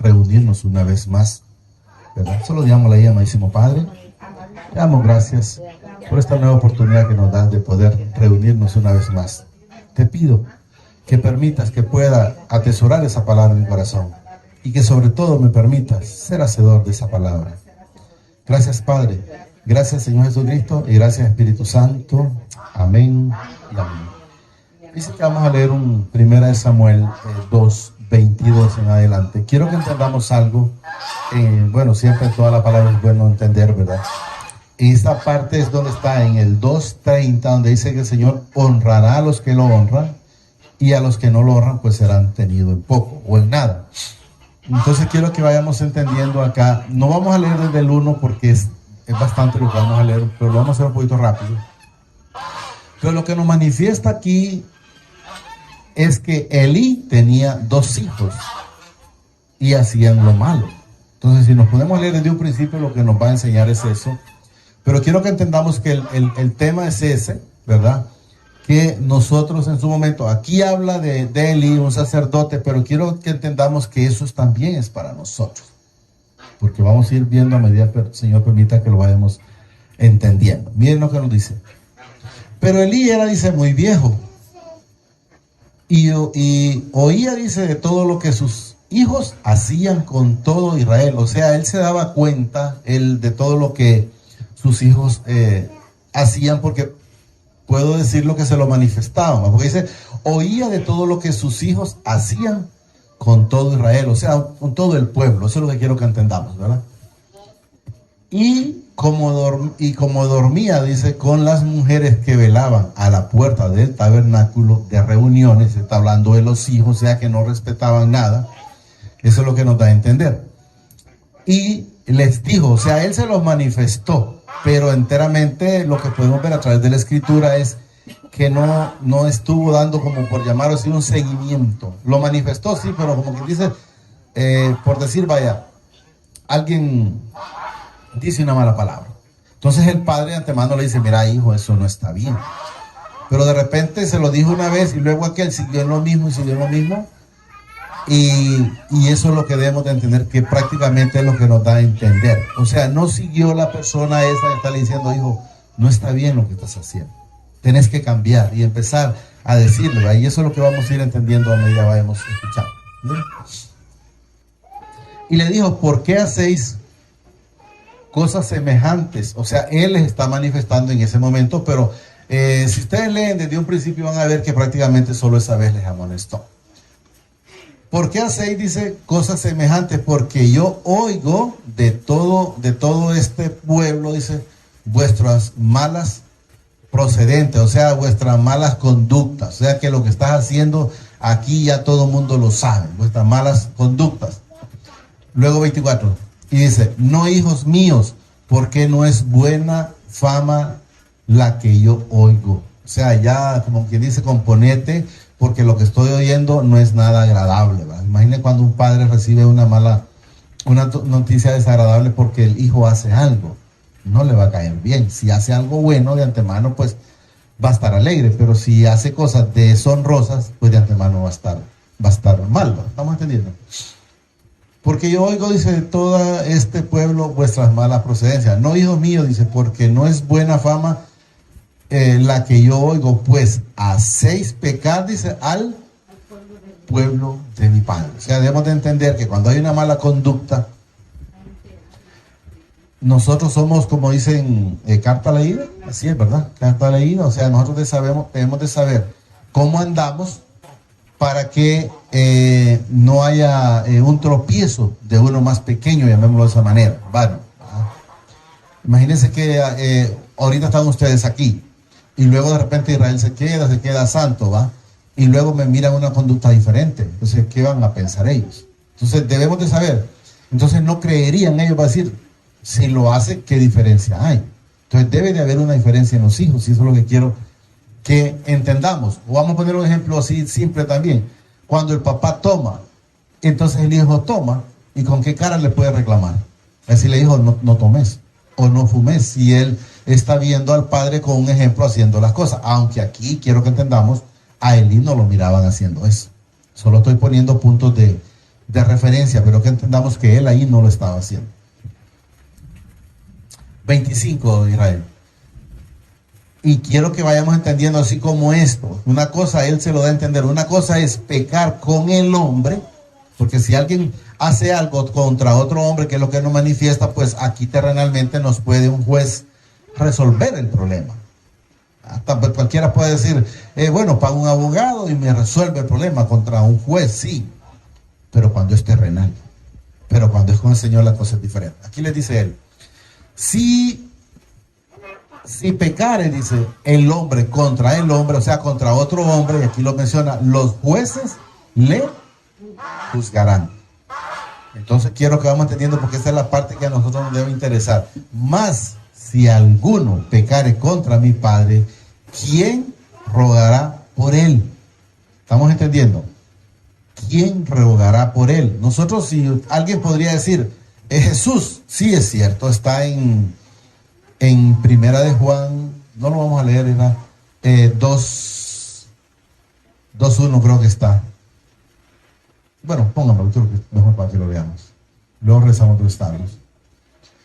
reunirnos una vez más, ¿verdad? Solo digámosle ahí, amadísimo Padre, te damos gracias por esta nueva oportunidad que nos das de poder reunirnos una vez más. Te pido que permitas que pueda atesorar esa palabra en mi corazón y que sobre todo me permitas ser hacedor de esa palabra. Gracias, Padre. Gracias, Señor Jesucristo, y gracias, Espíritu Santo. Amén y amén. Dice que vamos a leer un 1 Samuel 2, 22 en adelante. Quiero que entendamos algo. Bueno, siempre toda la palabra es bueno entender, ¿verdad? Y esta parte es donde está en el 2:30, donde dice que el Señor honrará a los que lo honran, y a los que no lo honran, pues serán tenidos en poco o en nada. Entonces quiero que vayamos entendiendo acá. No vamos a leer desde el 1 porque es bastante lo que vamos a leer, pero lo vamos a hacer un poquito rápido. Pero lo que nos manifiesta aquí es que Elí tenía 2 hijos y hacían lo malo. Entonces, si nos podemos leer desde un principio, lo que nos va a enseñar es eso. Pero quiero que entendamos que el tema es ese, ¿verdad? Que nosotros en su momento, aquí habla de Elí, un sacerdote, pero quiero que entendamos que eso también es para nosotros. Porque vamos a ir viendo a medida que el Señor permita que lo vayamos entendiendo. Miren lo que nos dice. Pero Elí era, dice, muy viejo. Y oía, dice, de todo lo que sus hijos hacían con todo Israel. O sea, él se daba cuenta de todo lo que sus hijos hacían, porque puedo decir lo que se lo manifestaban. Porque dice, oía de todo lo que sus hijos hacían con todo Israel, o sea, con todo el pueblo. Eso es lo que quiero que entendamos, ¿verdad? Y como dormía, dice, con las mujeres que velaban a la puerta del tabernáculo de reuniones. Se está hablando de los hijos, o sea, que no respetaban nada. Eso es lo que nos da a entender. Y les dijo, o sea, él se los manifestó, pero enteramente lo que podemos ver a través de la escritura es que no estuvo dando, como por llamarlo así, un seguimiento. Lo manifestó, sí, pero como que dice, por decir, vaya, alguien dice una mala palabra. Entonces el padre de antemano le dice, mira, hijo, eso no está bien. Pero de repente se lo dijo una vez y luego aquel siguió en lo mismo y siguió en lo mismo. Y eso es lo que debemos de entender, que prácticamente es lo que nos da a entender. O sea, no siguió la persona esa que está diciendo, hijo, no está bien lo que estás haciendo. Tenés que cambiar y empezar a decirlo, ¿verdad? Y eso es lo que vamos a ir entendiendo a medida que vayamos escuchando, ¿verdad? Y le dijo, ¿por qué hacéis cosas semejantes? O sea, él les está manifestando en ese momento, pero si ustedes leen desde un principio van a ver que prácticamente solo esa vez les amonestó. ¿Por qué hacéis, dice, cosas semejantes? Porque yo oigo de todo este pueblo, dice, vuestras malas procedentes, o sea, vuestras malas conductas. O sea, que lo que estás haciendo aquí ya todo el mundo lo sabe, vuestras malas conductas. Luego 24, y dice, no, hijos míos, porque no es buena fama la que yo oigo. O sea, ya como quien dice, componete, porque lo que estoy oyendo no es nada agradable, ¿verdad? Imaginen cuando un padre recibe una noticia desagradable porque el hijo hace algo, no le va a caer bien. Si hace algo bueno de antemano, pues va a estar alegre, pero si hace cosas deshonrosas, pues de antemano va a estar mal, ¿verdad? ¿Estamos entendiendo? Porque yo oigo, dice, de todo este pueblo vuestras malas procedencias. No, hijos míos, dice, porque no es buena fama la que yo oigo, pues hacéis pecar, dice, al pueblo de mi padre. O sea, debemos de entender que cuando hay una mala conducta, nosotros somos, como dicen, carta leída. Así es, ¿verdad? Carta leída. O sea, nosotros debemos de saber cómo andamos para que no haya un tropiezo de uno más pequeño, llamémoslo de esa manera. Bueno, imagínense que ahorita están ustedes aquí y luego de repente Israel se queda santo, ¿va? Y luego me miran una conducta diferente. Entonces, ¿qué van a pensar ellos? Entonces, debemos de saber. Entonces, no creerían ellos, va a decir, si lo hace, ¿qué diferencia hay? Entonces, debe de haber una diferencia en los hijos, y eso es lo que quiero que entendamos. O vamos a poner un ejemplo así simple también. Cuando el papá toma, entonces el hijo toma, ¿y con qué cara le puede reclamar? Decirle, hijo, no tomes o no fumes, si él está viendo al padre con un ejemplo haciendo las cosas. Aunque aquí quiero que entendamos, a Elí no lo miraban haciendo eso. Solo estoy poniendo puntos de de referencia, pero que entendamos que él ahí no lo estaba haciendo. 25, Israel. Y quiero que vayamos entendiendo así como esto. Una cosa, él se lo da a entender. Una cosa es pecar con el hombre, porque si alguien hace algo contra otro hombre, que es lo que nos manifiesta, pues aquí terrenalmente nos puede un juez resolver el problema. Hasta cualquiera puede decir, bueno, pago un abogado y me resuelve el problema contra un juez, sí. Pero cuando es terrenal. Pero cuando es con el Señor la cosa es diferente. Aquí le dice él, si pecare, dice, el hombre contra el hombre, o sea, contra otro hombre, y aquí lo menciona, los jueces le juzgarán. Entonces quiero que vamos entendiendo, porque esa es la parte que a nosotros nos debe interesar. Mas, si alguno pecare contra mi Padre, ¿quién rogará por él? ¿Estamos entendiendo? ¿Quién rogará por él? Nosotros, si alguien podría decir, Jesús, sí es cierto, está en Primera de Juan, no lo vamos a leer, ¿verdad? 2:1 creo que está. Bueno, pónganlo, creo que es mejor para que lo veamos. Luego rezamos los estados.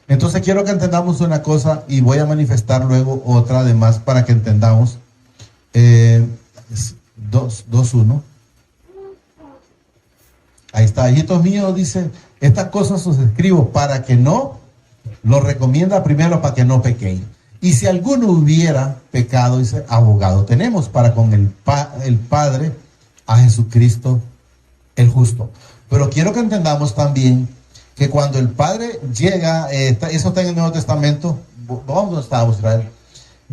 Entonces quiero que entendamos una cosa y voy a manifestar luego otra además para que entendamos. 2:1. Ahí está, hijitos míos, dice, estas cosas os escribo para que no, lo recomienda primero para que no pequéis. Y si alguno hubiera pecado, dice, abogado tenemos para con el Padre, a Jesucristo el justo. Pero quiero que entendamos también que cuando el Padre llega, eso está en el Nuevo Testamento, vamos donde está Israel,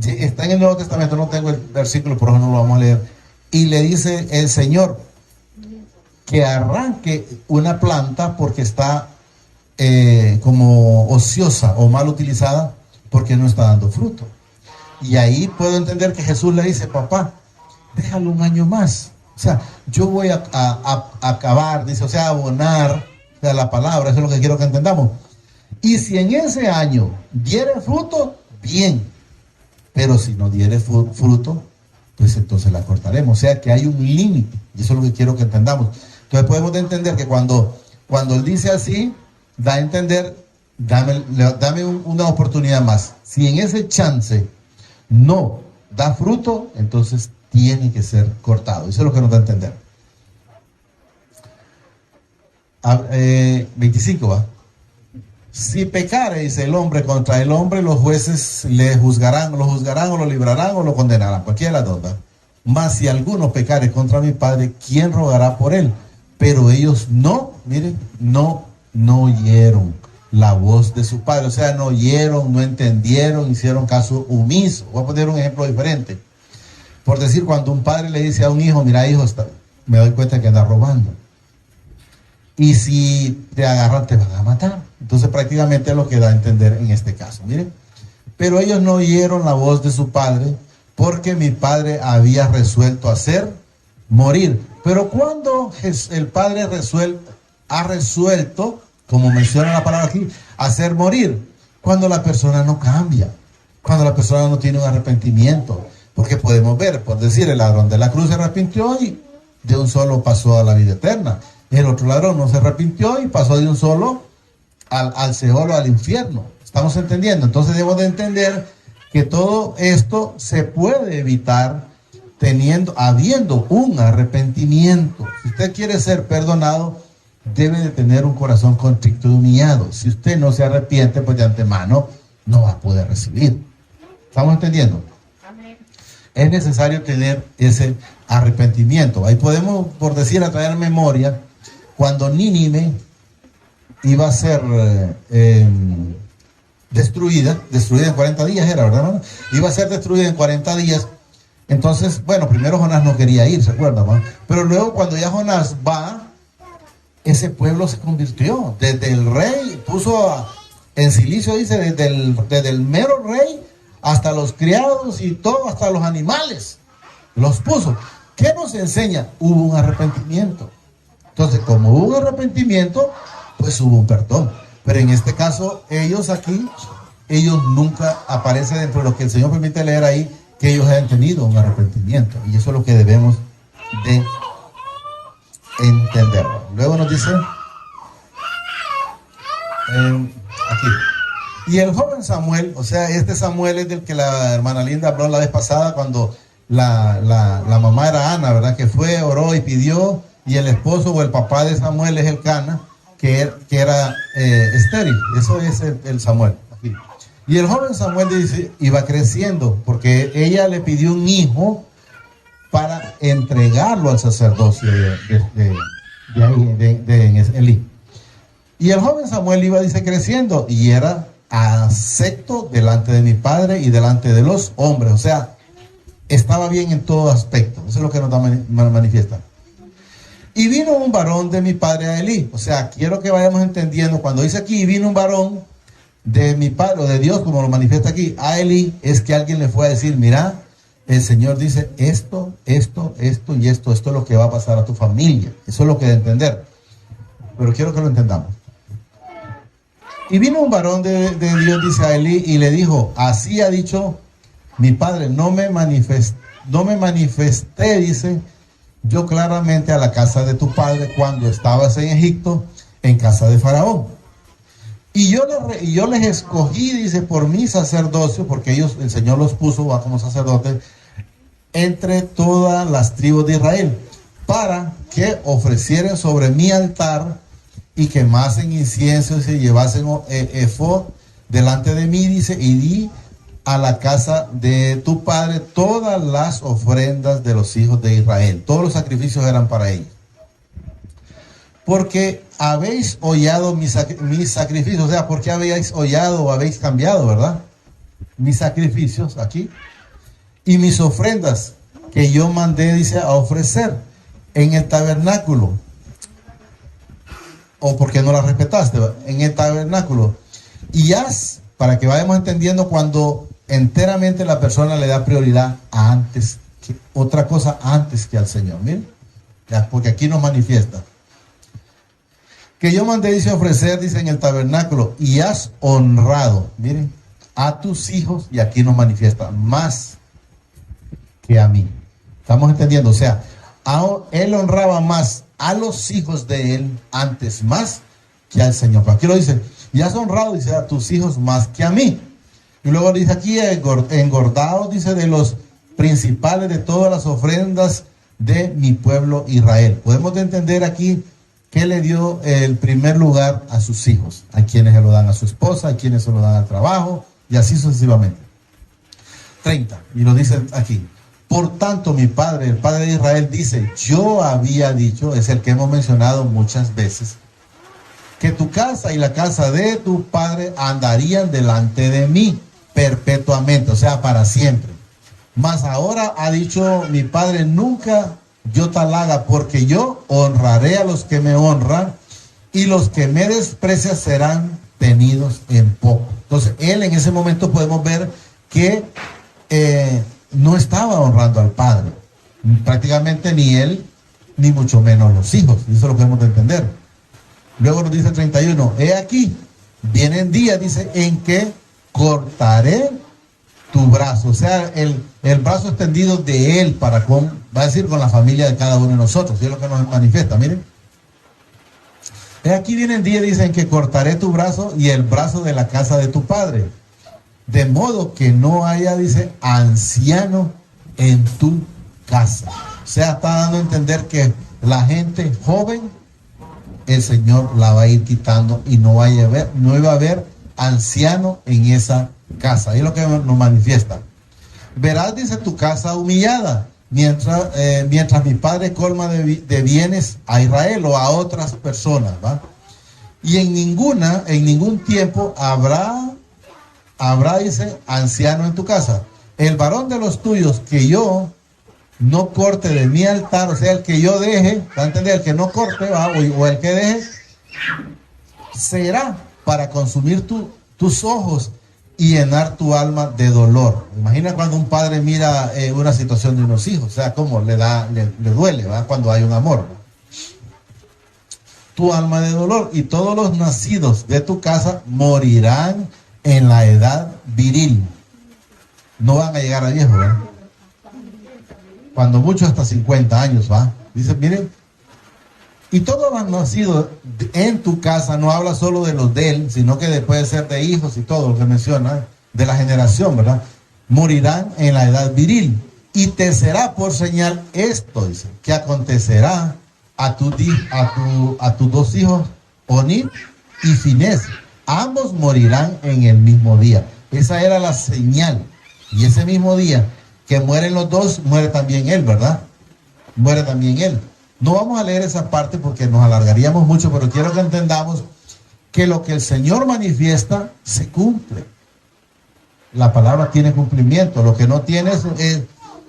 está en el Nuevo Testamento, no tengo el versículo, por eso no lo vamos a leer, y le dice el Señor que arranque una planta porque está como ociosa o mal utilizada, porque no está dando fruto. Y ahí puedo entender que Jesús le dice, papá, déjalo un año más. O sea, yo voy a acabar, dice, o sea, abonar, o sea, la palabra, eso es lo que quiero que entendamos. Y si en ese año diere fruto, bien. Pero si no diere fruto, pues entonces la cortaremos. O sea, que hay un límite. Y eso es lo que quiero que entendamos. Entonces podemos entender que cuando él dice así, da a entender, dame una oportunidad más. Si en ese chance no da fruto, entonces tiene que ser cortado. Eso es lo que nos da a entender. 25 va. Si pecare, dice el hombre contra el hombre, los jueces le juzgarán, o lo librarán o lo condenarán. Cualquiera de las dos, ¿va? Mas si alguno pecare contra mi Padre, ¿quién rogará por él? Pero ellos no, miren, no oyeron la voz de su Padre. O sea, no oyeron, no entendieron, hicieron caso omiso. Voy a poner un ejemplo diferente. Por decir, cuando un padre le dice a un hijo, mira hijo, me doy cuenta que anda robando. Y si te agarran, te van a matar. Entonces prácticamente es lo que da a entender en este caso. Miren, pero ellos no oyeron la voz de su Padre, porque mi Padre había resuelto hacer morir. Pero cuando el Padre ha resuelto, como menciona la palabra aquí, hacer morir, cuando la persona no cambia, cuando la persona no tiene un arrepentimiento. Porque podemos ver, por decir, el ladrón de la cruz se arrepintió y de un solo pasó a la vida eterna. El otro ladrón no se arrepintió y pasó de un solo al Seol o al infierno. ¿Estamos entendiendo? Entonces debemos de entender que todo esto se puede evitar habiendo un arrepentimiento. Si usted quiere ser perdonado, debe de tener un corazón contrito y humillado. Si usted no se arrepiente, pues de antemano no va a poder recibir. ¿Estamos entendiendo? Amén. Es necesario tener ese arrepentimiento. Ahí podemos, por decir, a traer memoria, cuando Nínive iba a ser destruida en 40 días, era, ¿verdad, hermano? Iba a ser destruida en 40 días. Entonces, bueno, primero Jonás no quería ir, ¿se acuerdan, hermano? Pero luego cuando ya Jonás va, ese pueblo se convirtió. Desde el rey, en silicio, dice, desde el mero rey hasta los criados y todo, hasta los animales, los puso. ¿Qué nos enseña? Hubo un arrepentimiento. Entonces, como hubo un arrepentimiento, pues hubo un perdón. Pero en este caso, ellos nunca aparece dentro de lo que el Señor permite leer ahí, que ellos hayan tenido un arrepentimiento. Y eso es lo que debemos de entenderlo. Luego nos dice... Aquí. Y el joven Samuel, o sea, este Samuel es del que la hermana Linda habló la vez pasada cuando la mamá era Ana, ¿verdad? Que fue, oró y pidió, y el esposo o el papá de Samuel es el Cana, que era estéril. Eso es el Samuel. Aquí. Y el joven Samuel dice, iba creciendo, porque ella le pidió un hijo para entregarlo al sacerdocio de Elí. Y el joven Samuel iba, dice, creciendo, y era acepto delante de mi padre y delante de los hombres. O sea, estaba bien en todo aspecto. Eso es lo que nos manifiesta. Y vino un varón de mi padre a Elí. O sea, quiero que vayamos entendiendo. Cuando dice aquí, vino un varón de mi padre, o de Dios, como lo manifiesta aquí, a Elí, es que alguien le fue a decir, mira, el Señor dice esto y esto es lo que va a pasar a tu familia. Eso es lo que de entender. Pero quiero que lo entendamos. Y vino un varón de Dios, dice a Elí, y le dijo, así ha dicho mi padre, no me manifesté, dice, yo claramente a la casa de tu padre cuando estabas en Egipto, en casa de Faraón. Y yo les escogí, dice, por mi sacerdocio, porque ellos, el Señor los puso como sacerdotes, entre todas las tribus de Israel, para que ofrecieran sobre mi altar y quemasen incienso y se llevasen efod delante de mí, dice, y di a la casa de tu padre todas las ofrendas de los hijos de Israel. Todos los sacrificios eran para ellos. Porque habéis hollado mis sacrificios, o sea, porque habéis hollado o habéis cambiado, ¿verdad? Mis sacrificios aquí y mis ofrendas que yo mandé, dice, a ofrecer en el tabernáculo. O porque no las respetaste, en el tabernáculo. Y haz, para que vayamos entendiendo, cuando enteramente la persona le da prioridad a antes, que otra cosa antes que al Señor. Miren, ya, porque aquí nos manifiesta. Que yo mandé, dice, ofrecer, dice, en el tabernáculo, y has honrado, miren, a tus hijos, y aquí nos manifiesta, más que a mí. ¿Estamos entendiendo? O sea, él honraba más a los hijos de él antes, más que al Señor. Pero aquí lo dice, y has honrado, dice, a tus hijos más que a mí. Y luego dice aquí, engordados, dice, de los principales de todas las ofrendas de mi pueblo Israel. Podemos entender aquí que le dio el primer lugar a sus hijos. Hay quienes se lo dan a su esposa, hay quienes se lo dan al trabajo, y así sucesivamente. 30, y lo dice aquí. Por tanto, mi padre, el padre de Israel, dice, yo había dicho, es el que hemos mencionado muchas veces, que tu casa y la casa de tu padre andarían delante de mí perpetuamente, o sea, para siempre. Mas ahora ha dicho mi padre, nunca yo tal haga, porque yo honraré a los que me honran y los que me desprecian serán tenidos en poco. Entonces, él en ese momento podemos ver que no estaba honrando al padre, prácticamente ni él, ni mucho menos los hijos. Eso lo podemos entender. Luego nos dice el 31, he aquí, vienen días, dice, en que cortaré tu brazo, o sea, el brazo extendido de él para va a decir con la familia de cada uno de nosotros. Y es lo que nos manifiesta, miren. He aquí vienen días, dicen, que cortaré tu brazo y el brazo de la casa de tu padre, de modo que no haya, dice, anciano en tu casa. O sea, está dando a entender que la gente joven, el Señor la va a ir quitando y no iba a haber anciano en esa casa. Ahí es lo que nos manifiesta. Verás, dice, tu casa humillada, mientras mi padre colma de bienes a Israel o a otras personas, ¿va? Y en ningún tiempo habrá, dice, anciano en tu casa. El varón de los tuyos que yo no corte de mi altar, o sea, el que yo deje, ¿va a entender? El que no corte, ¿va? O el que deje, será para consumir tus ojos y llenar tu alma de dolor. Imagina cuando un padre mira una situación de unos hijos, o sea, cómo le duele, ¿va? Cuando hay un amor, ¿va? Tu alma de dolor, y todos los nacidos de tu casa morirán en la edad viril. No van a llegar a viejo, ¿verdad? Cuando mucho hasta 50 años, ¿va? Dice, miren, Y todos los nacidos en tu casa, no habla solo de los de él, sino que puede ser de hijos y todo lo que menciona, de la generación, ¿verdad? Morirán en la edad viril. Y te será por señal esto, dice, que acontecerá a tus dos hijos, Onir y Finés. Ambos morirán en el mismo día. Esa era la señal. Y ese mismo día que mueren los dos, muere también él, ¿verdad? Muere también él. No vamos a leer esa parte porque nos alargaríamos mucho, pero quiero que entendamos que lo que el Señor manifiesta se cumple. La palabra tiene cumplimiento. Lo que no tiene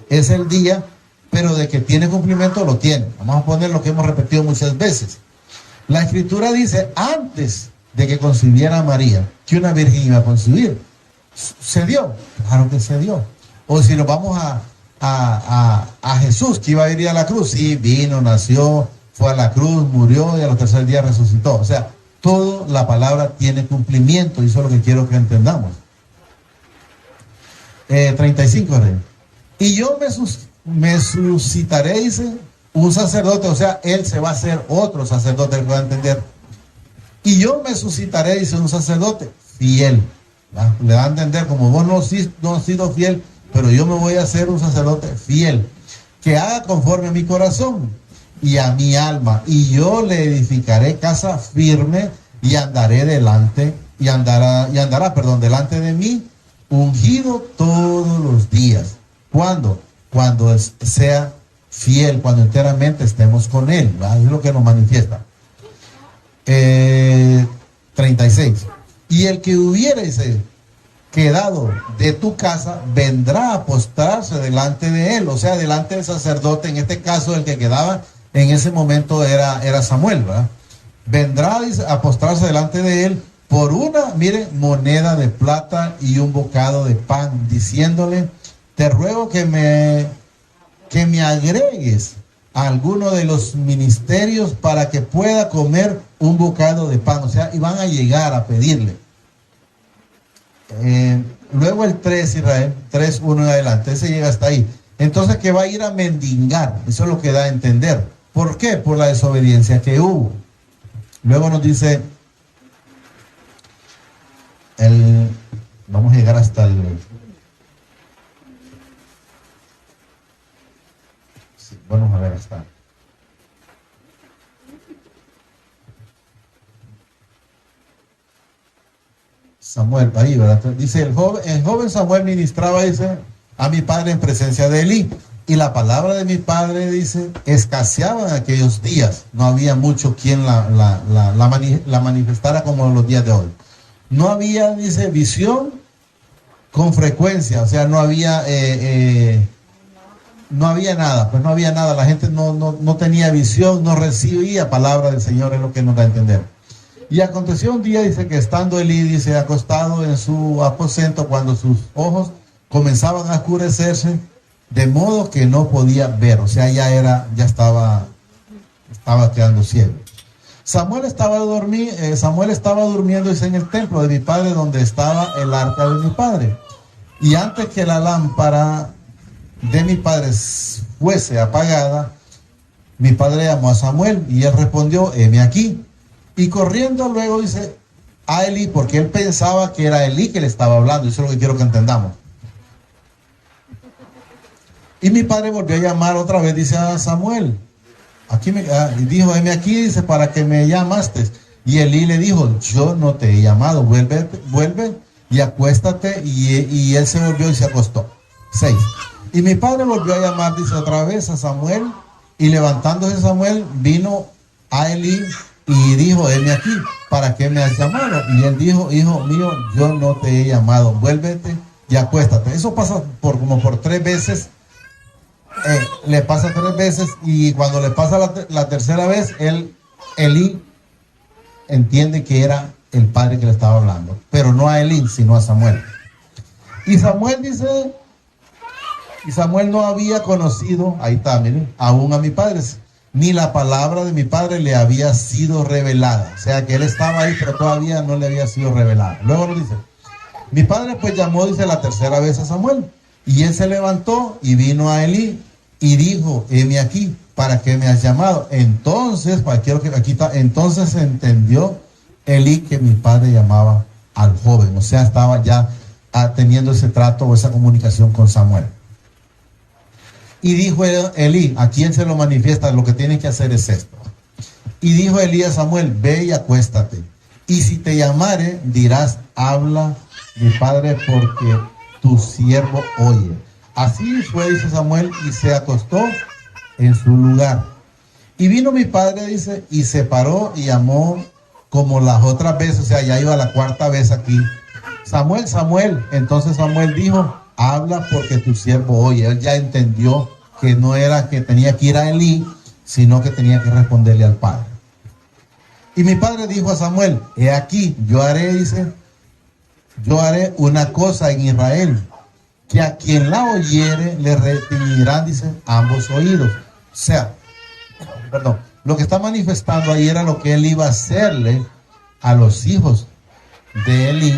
es el día, pero de que tiene cumplimiento lo tiene. Vamos a poner lo que hemos repetido muchas veces. La Escritura dice, antes de que concibiera María, que una virgen iba a concebir. ¿Se dio? Claro que se dio. O si nos vamos a Jesús, que iba a ir a la cruz, sí, vino, nació, fue a la cruz, murió y a los tercer días resucitó. O sea, toda la palabra tiene cumplimiento y eso es lo que quiero que entendamos. 35, rey. Y yo me suscitaré, dice, un sacerdote, o sea, él se va a hacer otro sacerdote, que va a entender. Y yo me suscitaré, dice, un sacerdote fiel. ¿Va? Le va a entender, como vos no has sido fiel, pero yo me voy a hacer un sacerdote fiel, que haga conforme a mi corazón y a mi alma. Y yo le edificaré casa firme y andaré delante, delante de mí, ungido todos los días. ¿Cuándo? Cuando sea fiel, cuando enteramente estemos con él, ¿va? Es lo que nos manifiesta. 36. Y el que hubiese quedado de tu casa vendrá a postrarse delante de él, o sea, delante del sacerdote. En este caso, el que quedaba en ese momento era Samuel, ¿verdad? Vendrá a postrarse delante de él por una, miren, moneda de plata y un bocado de pan, diciéndole, te ruego que me agregues a alguno de los ministerios para que pueda comer un bocado de pan. O sea, y van a llegar a pedirle. Luego el 3, Israel, 3:1 en adelante, ese llega hasta ahí. Entonces que va a ir a mendigar, eso es lo que da a entender. ¿Por qué? Por la desobediencia que hubo. Luego nos dice, vamos a llegar hasta el... Sí, vamos a ver hasta... Samuel, ahí, ¿verdad? Dice, el joven Samuel ministraba, dice, a mi padre en presencia de Elí. Y la palabra de mi padre, dice, escaseaba en aquellos días. No había mucho quien la manifestara como en los días de hoy. No había, dice, visión con frecuencia. O sea, no había nada. Pues no había nada. La gente no tenía visión, no recibía palabra del Señor, es lo que nos da a entender. Y aconteció un día, dice, que estando Elí, dice, acostado en su aposento, cuando sus ojos comenzaban a oscurecerse, de modo que no podía ver. O sea, ya estaba quedando ciego. Samuel estaba durmiendo, dice, en el templo de mi padre, donde estaba el arca de mi padre. Y antes que la lámpara de mi padre fuese apagada, mi padre llamó a Samuel, y él respondió, heme aquí. Y corriendo luego, dice, a Elí, porque él pensaba que era Elí que le estaba hablando. Eso es lo que quiero que entendamos. Y mi padre volvió a llamar otra vez, dice, a Samuel. Y dijo, heme aquí, dice, para que me llamaste. Y Elí le dijo, yo no te he llamado, vuelve y acuéstate. Y él se volvió y se acostó. 6. Y mi padre volvió a llamar, dice, otra vez a Samuel. Y levantándose Samuel, vino a Elí y dijo, heme aquí, ¿para qué me has llamado? Y él dijo, hijo mío, yo no te he llamado, vuélvete y acuéstate. Eso pasa como por 3 veces. Le pasa 3 veces, y cuando le pasa la tercera vez, Elí entiende que era el padre que le estaba hablando, pero no a Elí, sino a Samuel. Y Samuel dice, y Samuel no había conocido, ahí está, miren, aún a mi padre, ni la palabra de mi padre le había sido revelada. O sea que él estaba ahí, pero todavía no le había sido revelada. Luego nos dice, mi padre pues llamó, dice, la tercera vez a Samuel. Y él se levantó y vino a Elí y dijo, heme aquí, ¿para qué me has llamado? Entonces, quiero que aquí está, entonces entendió Elí que mi padre llamaba al joven, o sea, estaba ya teniendo ese trato o esa comunicación con Samuel. Y dijo Elí, ¿a quién se lo manifiesta? Lo que tienen que hacer es esto. Y dijo Elí a Samuel, ve y acuéstate. Y si te llamare, dirás, habla mi padre, porque tu siervo oye. Así fue, dice Samuel, y se acostó en su lugar. Y vino mi padre, dice, y se paró y llamó como las otras veces, o sea, ya iba la cuarta vez aquí. Samuel, Samuel. Entonces Samuel dijo, habla porque tu siervo oye. Él ya entendió que no era que tenía que ir a Elí, sino que tenía que responderle al padre. Y mi padre dijo a Samuel, he aquí, yo haré, dice, yo haré una cosa en Israel, que a quien la oyere le retiñirán, dice, ambos oídos. O sea, perdón, lo que está manifestando ahí era lo que él iba a hacerle a los hijos de Elí,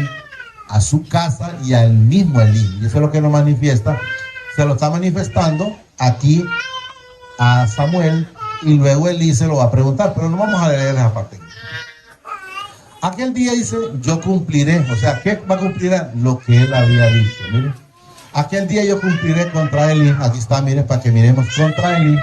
a su casa y al mismo Elí. Y eso es lo que nos manifiesta. Se lo está manifestando aquí a Samuel, y luego Elí se lo va a preguntar, pero no vamos a leer esa parte. Aquel día dice, yo cumpliré, o sea, ¿qué va a cumplir? Lo que él había dicho. Miren, aquel día yo cumpliré contra Elí, aquí está, miren, para que miremos, contra Elí,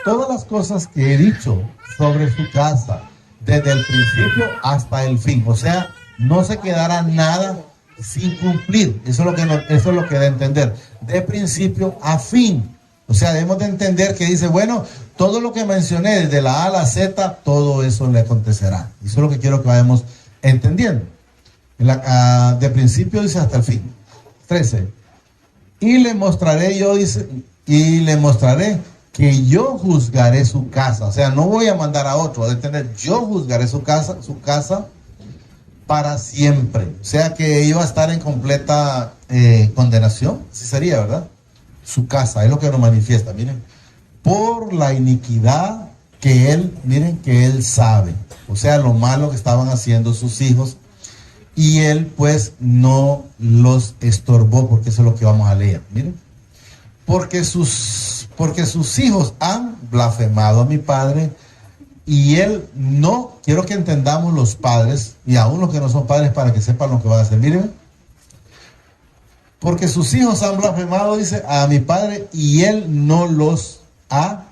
todas las cosas que he dicho sobre su casa, desde el principio hasta el fin. O sea, no se quedará nada sin cumplir. Eso es lo que da a entender, de principio a fin. O sea, debemos de entender que dice, bueno, todo lo que mencioné, desde la A a la Z, todo eso le acontecerá. Eso es lo que quiero que vayamos entendiendo. De principio dice hasta el fin. 13. Y le mostraré, yo dice, y le mostraré que yo juzgaré su casa. O sea, no voy a mandar a otro a entender, yo juzgaré su casa para siempre. O sea que iba a estar en completa condenación. Así sería, ¿verdad? Su casa, es lo que nos manifiesta, miren, por la iniquidad que él, miren, que él sabe, o sea, lo malo que estaban haciendo sus hijos, y él pues no los estorbó, porque eso es lo que vamos a leer, miren, porque sus hijos han blasfemado a mi padre, y él no, quiero que entendamos los padres, y aún los que no son padres, para que sepan lo que van a hacer, miren, porque sus hijos han blasfemado, dice, a mi padre, y él no los ha.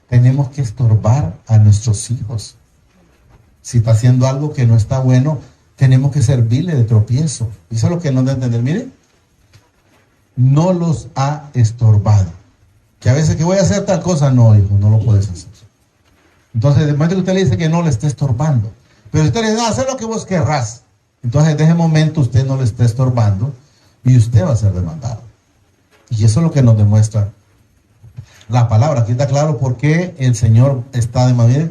Tenemos que estorbar a nuestros hijos. Si está haciendo algo que no está bueno, tenemos que servirle de tropiezo. Eso es lo que no debe entender. Miren, no los ha estorbado. Que a veces que voy a hacer tal cosa, no, hijo, no lo puedes hacer. Entonces, de momento que usted le dice que no le está estorbando, pero usted le dice, no, haz lo que vos querrás. Entonces, de ese momento usted no le está estorbando y usted va a ser demandado. Y eso es lo que nos demuestra la palabra. Aquí está claro por qué el Señor está de manera,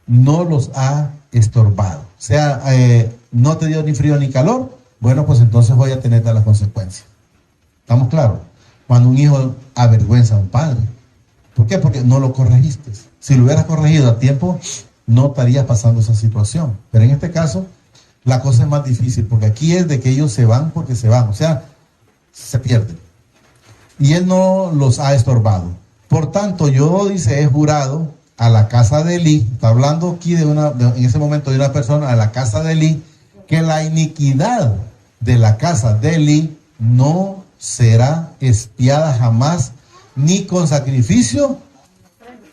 no los ha estorbado. O sea, no te dio ni frío ni calor, bueno, pues entonces voy a tener las consecuencias. ¿Estamos claros? Cuando un hijo avergüenza a un padre. ¿Por qué? Porque no lo corregiste. Si lo hubieras corregido a tiempo, no estaría pasando esa situación. Pero en este caso, la cosa es más difícil, porque aquí es de que ellos se van porque se van, o sea, se pierden. Y él no los ha estorbado. Por tanto, yo, dice, he jurado a la casa de Elí, está hablando aquí en ese momento de una persona, a la casa de Elí, que la iniquidad de la casa de Elí no será expiada jamás, ni con sacrificio,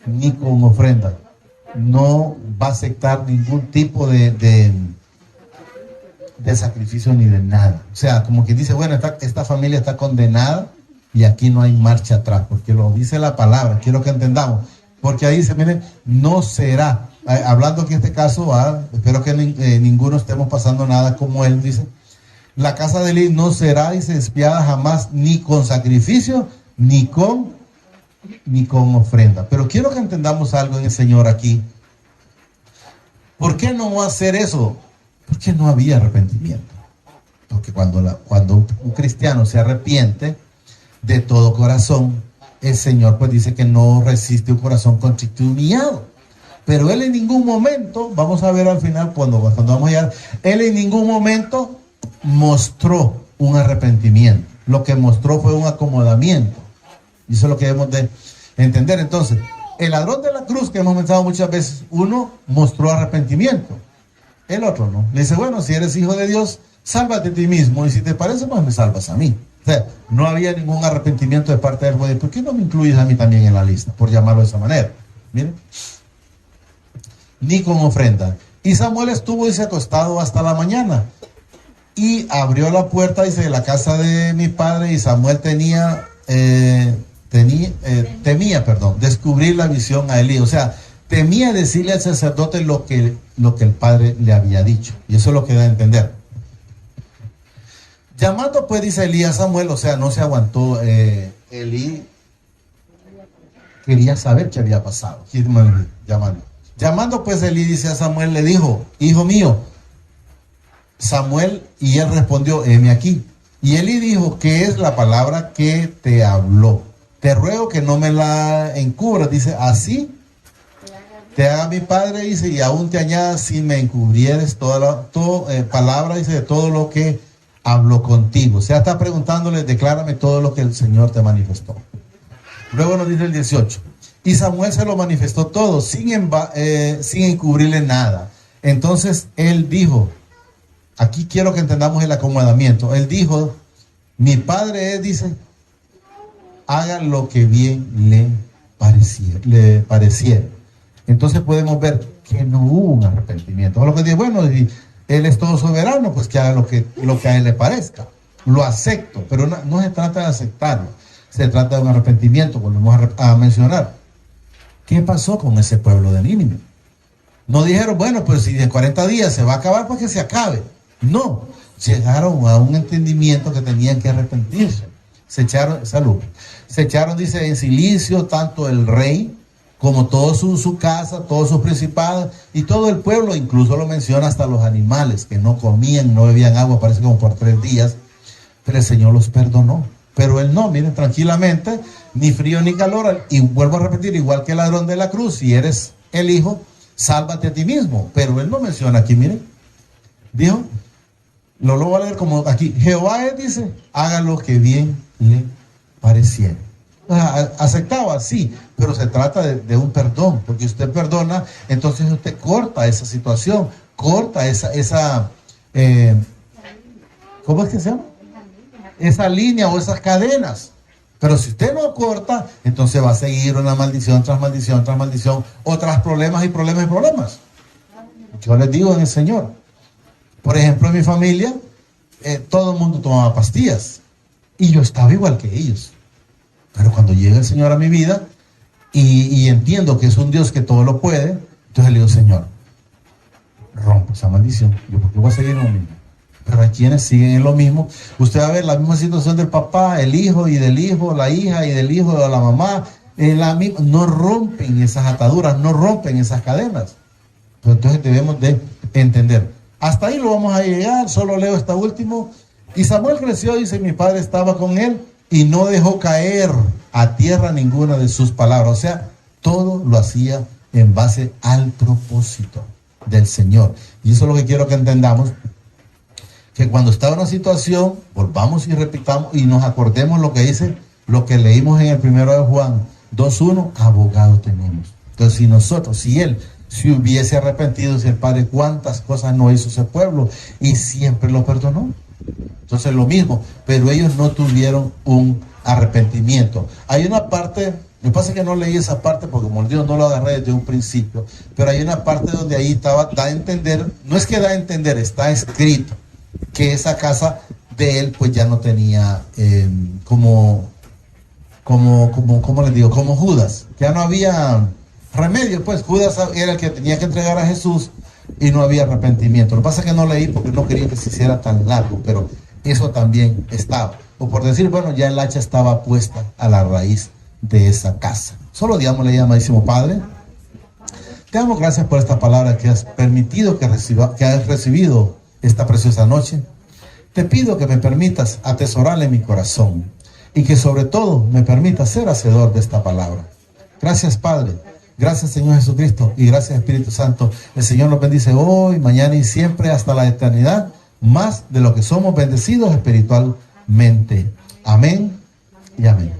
ni con ofrenda. No va a aceptar ningún tipo de sacrificio ni de nada. O sea, como que dice, bueno, esta familia está condenada y aquí no hay marcha atrás, porque lo dice la palabra, quiero que entendamos, porque ahí dice, miren, no será, hablando que en este caso, espero que ninguno estemos pasando nada como él, dice, la casa de Elí no será, dice, expiada jamás, ni con sacrificio, ni con ofrenda. Pero quiero que entendamos algo en el Señor aquí. ¿Por qué no va a hacer eso? Porque no había arrepentimiento. Porque cuando un cristiano se arrepiente de todo corazón, el Señor pues dice que no resiste un corazón contrito y humillado. Pero Él en ningún momento, vamos a ver al final cuando vamos a llegar, Él en ningún momento mostró un arrepentimiento. Lo que mostró fue un acomodamiento. Y eso es lo que debemos de Entender entonces, el ladrón de la cruz que hemos mencionado muchas veces, uno mostró arrepentimiento, el otro no. Le dice, bueno, si eres hijo de Dios, sálvate a ti mismo, y si te parece, pues me salvas a mí. O sea, no había ningún arrepentimiento de parte del juez. ¿Por qué no me incluyes a mí también en la lista? Por llamarlo de esa manera. Miren. Ni con ofrenda. Y Samuel estuvo y se acostado hasta la mañana. Y abrió la puerta, dice, de la casa de mi padre, y Samuel temía, descubrir la visión a Elí. O sea, temía decirle al sacerdote lo que el padre le había dicho. Y eso es lo que da a entender. Llamando pues, dice Elí a Samuel, o sea, no se aguantó. Elí quería saber qué había pasado. Llamando pues Elí, dice a Samuel, le dijo, hijo mío, Samuel, y él respondió, heme aquí. Y Elí dijo, ¿qué es la palabra que te habló? Te ruego que no me la encubras. Dice, así te haga mi padre, dice, y aún te añada si me encubrieres toda palabra, dice, de todo lo que habló contigo. O sea, está preguntándole, declárame todo lo que el Señor te manifestó. Luego nos dice el 18. Y Samuel se lo manifestó todo, sin encubrirle nada. Entonces él dijo, aquí quiero que entendamos el acomodamiento. Él dijo, mi padre dice, haga lo que bien le pareciera. Entonces podemos ver que no hubo un arrepentimiento. O lo que dice, bueno, él es todo soberano, pues que haga lo que a él le parezca. Lo acepto, pero no se trata de aceptarlo. Se trata de un arrepentimiento, volvemos a mencionar. ¿Qué pasó con ese pueblo de Nínive? No dijeron, bueno, pues si en 40 días se va a acabar, pues que se acabe. No, llegaron a un entendimiento que tenían que arrepentirse. Se echaron, dice, en silicio tanto el rey como toda su casa, todos sus principados y todo el pueblo, incluso lo menciona hasta los animales que no comían, no bebían agua, parece como por 3 días, pero el Señor los perdonó. Pero él no, miren, tranquilamente, ni frío ni calor, y vuelvo a repetir, igual que el ladrón de la cruz, si eres el hijo, sálvate a ti mismo. Pero él no menciona aquí, miren, dijo, lo voy a leer como aquí, Jehová dice, haga lo que bien le pareciera. Aceptaba, sí, pero se trata de un perdón, porque usted perdona, entonces usted corta esa situación, corta esa ¿cómo es que se llama? Esa línea o esas cadenas. Pero si usted no corta, entonces va a seguir una maldición tras maldición tras maldición, o tras problemas y problemas y problemas. Yo les digo en el Señor, por ejemplo, en mi familia, todo el mundo tomaba pastillas, y yo estaba igual que ellos. Pero cuando llega el Señor a mi vida, y entiendo que es un Dios que todo lo puede, entonces le digo, Señor, rompo esa maldición. Yo, porque voy a seguir en lo mismo. Pero hay quienes siguen en lo mismo. Usted va a ver la misma situación del papá, el hijo, y del hijo, la hija, y del hijo de la mamá. No rompen esas ataduras, no rompen esas cadenas. Pero entonces debemos de entender. Hasta ahí lo vamos a llegar, solo leo esta última. Y Samuel creció, dice, mi padre estaba con él, y no dejó caer a tierra ninguna de sus palabras. O sea, todo lo hacía en base al propósito del Señor. Y eso es lo que quiero que entendamos. Que cuando está en una situación, volvamos y repitamos y nos acordemos lo que dice, lo que leímos en el 1 de Juan 2:1, abogado tenemos. Entonces, si él se hubiese arrepentido, si el Padre, cuántas cosas no hizo ese pueblo y siempre lo perdonó. Entonces lo mismo, pero ellos no tuvieron un arrepentimiento. Hay una parte, me pasa que no leí esa parte porque como Dios no lo agarré desde un principio, pero hay una parte donde ahí da a entender, no es que da a entender, está escrito que esa casa de él pues ya no tenía como les digo, como Judas, ya no había remedio, pues Judas era el que tenía que entregar a Jesús y no había arrepentimiento. Lo que pasa es que no leí porque no quería que se hiciera tan largo, pero eso también estaba, o por decir, bueno, ya el hacha estaba puesta a la raíz de esa casa. Solo digámosle, amadísimo Padre, te damos gracias por esta palabra que has permitido que has recibido esta preciosa noche. Te pido que me permitas atesorarla en mi corazón y que sobre todo me permitas ser hacedor de esta palabra. Gracias, Padre. Gracias, Señor Jesucristo, y gracias, Espíritu Santo. El Señor nos bendice hoy, mañana y siempre hasta la eternidad, más de lo que somos bendecidos espiritualmente. Amén y amén.